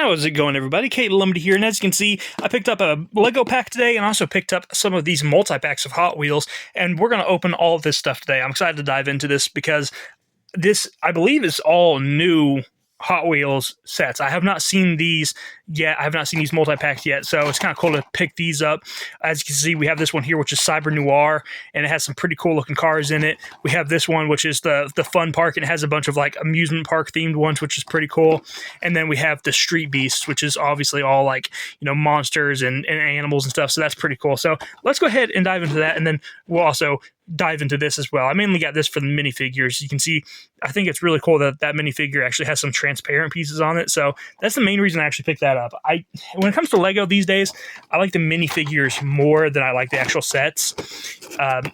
How's it going, everybody? Kate Lumley here, and as you can see, I picked up a Lego pack today and also picked up some of these multi-packs of Hot Wheels, and we're going to open all of this stuff today. I'm excited to dive into this because this, I believe, is all new Hot Wheels sets. I have not seen these yet. I have not seen these multi-packs yet, so it's kind of cool to pick these up. As you can see, we have this one here, which is Cyber Noir, and it has some pretty cool looking cars in it. We have this one, which is the fun park, and it has a bunch of like amusement park themed ones, which is pretty cool. And then we have the Street Beasts, which is obviously all like, you know, monsters and animals and stuff, so that's pretty cool. So let's go ahead and dive into that, and then we'll also dive into this as well. I mainly got this for the minifigures. You can see, I think it's really cool that that minifigure actually has some transparent pieces on it. So that's the main reason I actually picked that up. When it comes to Lego these days, I like the minifigures more than I like the actual sets.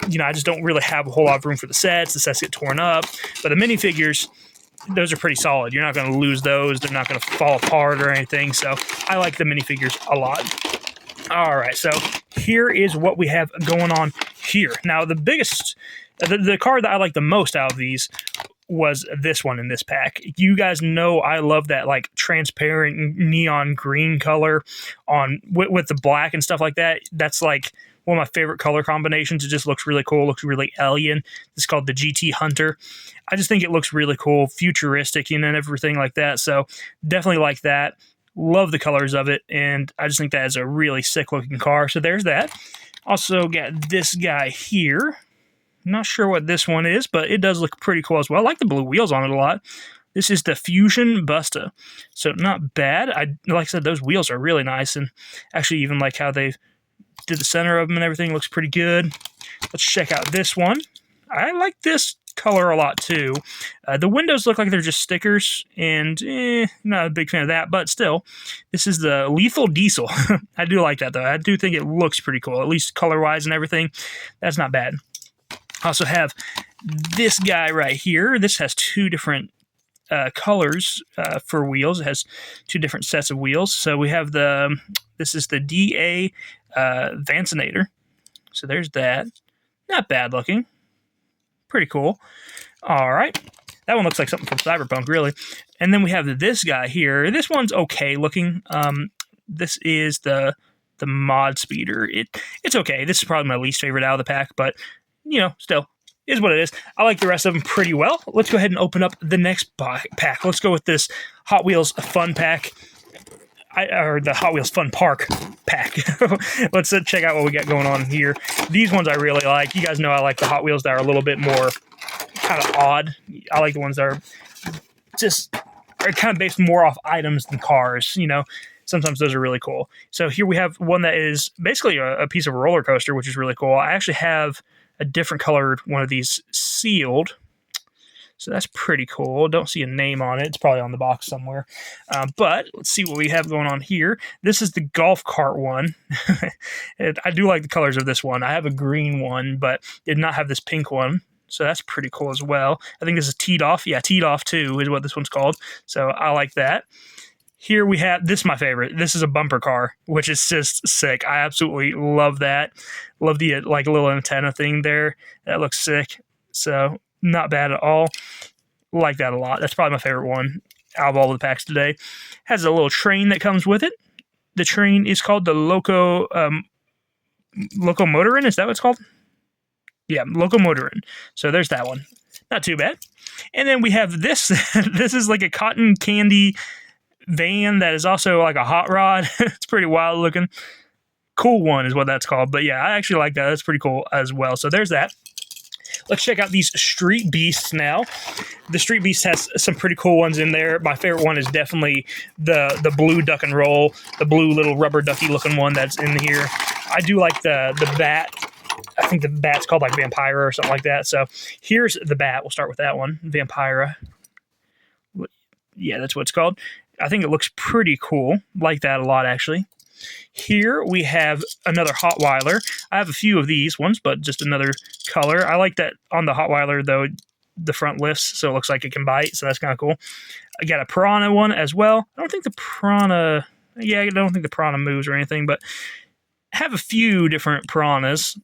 You know, I just don't really have a whole lot of room for the sets. The sets get torn up, but the minifigures, those are pretty solid. You're not going to lose those. They're not going to fall apart or anything. So I like the minifigures a lot. All right, so here is what we have going on here. Now, the biggest, the card that I like the most out of these was this one in this pack. You guys know I love that like transparent neon green color on with the black and stuff like that. That's like one of my favorite color combinations. It just looks really cool, looks really alien. It's called the GT Hunter. I just think it looks really cool, futuristic, and everything like that. So definitely like that. Love the colors of it, and I just think that is a really sick looking car. So there's that. Also got this guy here. Not sure what this one is, but it does look pretty cool as well. I like the blue wheels on it a lot. This is the Fusion Busta. So not bad. Like I said, those wheels are really nice, and actually even like how they did the center of them and everything looks pretty good. Let's check out this one. I like this color a lot too. The windows look like they're just stickers, and not a big fan of that, but still, this is the Lethal Diesel. I do like that though. I do think it looks pretty cool, at least color-wise and everything. That's not bad. I also have this guy right here. This has two different colors for wheels. It has two different sets of wheels. So we have this is the DA Vancinator. So there's that. Not bad looking. Pretty cool. All right. That one looks like something from Cyberpunk, really. And then we have this guy here. This one's okay looking. This is the Mod Speeder. It's okay. This is probably my least favorite out of the pack, but you know, still is what it is. I like the rest of them pretty well. Let's go ahead and open up the next pack. Let's go with this Hot Wheels Fun Pack. Or the Hot Wheels Fun Park pack. Let's check out what we got going on here. These ones I really like. You guys know I like the Hot Wheels that are a little bit more kind of odd. I like the ones that are just kind of based more off items than cars. You know, sometimes those are really cool. So here we have one that is basically a piece of a roller coaster, which is really cool. I actually have a different colored one of these sealed. So that's pretty cool. Don't see a name on it. It's probably on the box somewhere. But let's see what we have going on here. This is the golf cart one. I do like the colors of this one. I have a green one, but did not have this pink one. So that's pretty cool as well. I think this is Teed Off. Yeah, Teed Off 2 is what this one's called. So I like that. Here we have, this is my favorite. This is a bumper car, which is just sick. I absolutely love that. Love the like little antenna thing there. That looks sick. So not bad at all. Like that a lot. That's probably my favorite one out of all the packs today. Has a little train that comes with it. The train is called the Locomotorin. Is that what it's called? Yeah, Locomotorin. So there's that one. Not too bad. And then we have this. This is like a cotton candy van that is also like a hot rod. It's pretty wild looking. Cool one is what that's called. But yeah, I actually like that. That's pretty cool as well. So there's that. Let's check out these Street Beasts now. The Street Beast has some pretty cool ones in there. My favorite one is definitely the blue duck and roll, the blue little rubber ducky looking one that's in here. I do like the bat. I think the bat's called like Vampira or something like that. So here's the bat. We'll start with that one, Vampira. Yeah, that's what it's called. I think it looks pretty cool. Like that a lot, actually. Here we have another Hotweiler. I have a few of these ones, but just another color. I like that on the Hotweiler, though, the front lifts, so it looks like it can bite, so that's kind of cool. I got a Piranha one as well. I don't think the Piranha moves or anything, but I have a few different Piranhas.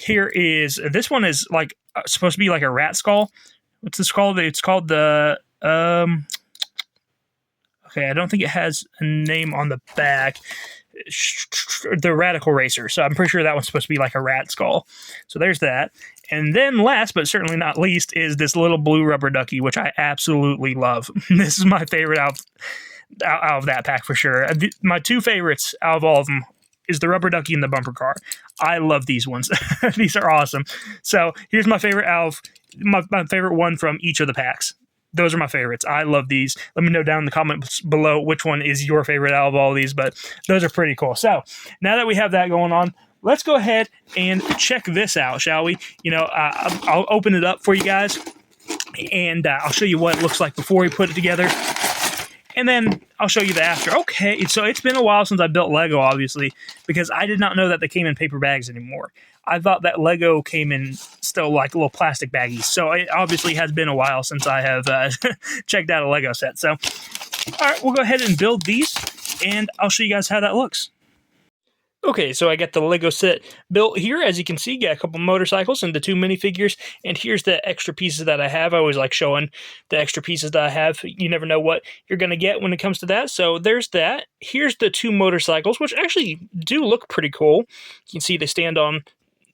This one is like supposed to be like a rat skull. What's this called? It's called the Okay, I don't think it has a name on the back. The Radical Racer. So I'm pretty sure that one's supposed to be like a rat skull. So there's that. And then last but certainly not least is this little blue rubber ducky, which I absolutely love. This is my favorite out of that pack for sure. My two favorites out of all of them is the rubber ducky and the bumper car. I love these ones. These are awesome. So here's my favorite out of my favorite one from each of the packs. Those are my favorites. I love these. Let me know down in the comments below which one is your favorite out of all these, but those are pretty cool. So now that we have that going on, let's go ahead and check this out, shall we? I'll open it up for you guys, and I'll show you what it looks like before we put it together. And then I'll show you the after. Okay, so it's been a while since I built Lego, obviously, because I did not know that they came in paper bags anymore. I thought that Lego came in still like little plastic baggies. So it obviously has been a while since I have checked out a Lego set. So, all right, we'll go ahead and build these, and I'll show you guys how that looks. Okay, so I got the Lego set built here. As you can see, got a couple motorcycles and the 2 minifigures, and here's the extra pieces that I have. I always like showing the extra pieces that I have. You never know what you're going to get when it comes to that. So there's that. Here's the 2 motorcycles, which actually do look pretty cool. You can see they stand on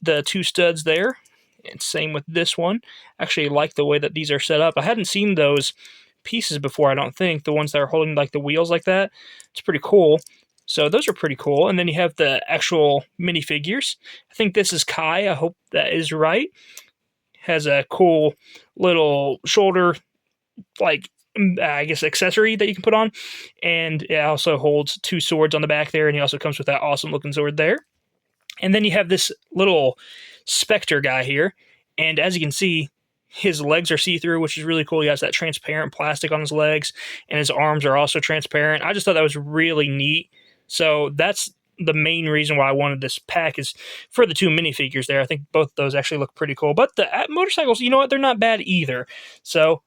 the 2 studs there, and same with this one. Actually, I like the way that these are set up. I hadn't seen those pieces before, I don't think. The ones that are holding like the wheels like that. It's pretty cool. So those are pretty cool. And then you have the actual minifigures. I think this is Kai. I hope that is right. Has a cool little shoulder, like, I guess, accessory that you can put on. And it also holds 2 swords on the back there. And he also comes with that awesome looking sword there. And then you have this little Spectre guy here. And as you can see, his legs are see-through, which is really cool. He has that transparent plastic on his legs, and his arms are also transparent. I just thought that was really neat. So that's the main reason why I wanted this pack, is for the 2 minifigures there. I think both of those actually look pretty cool. But the motorcycles, you know what? They're not bad either. So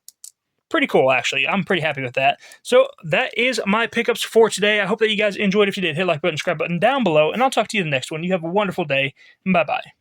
pretty cool, actually. I'm pretty happy with that. So that is my pickups for today. I hope that you guys enjoyed. If you did, hit like button, subscribe button down below, and I'll talk to you in the next one. You have a wonderful day. Bye-bye.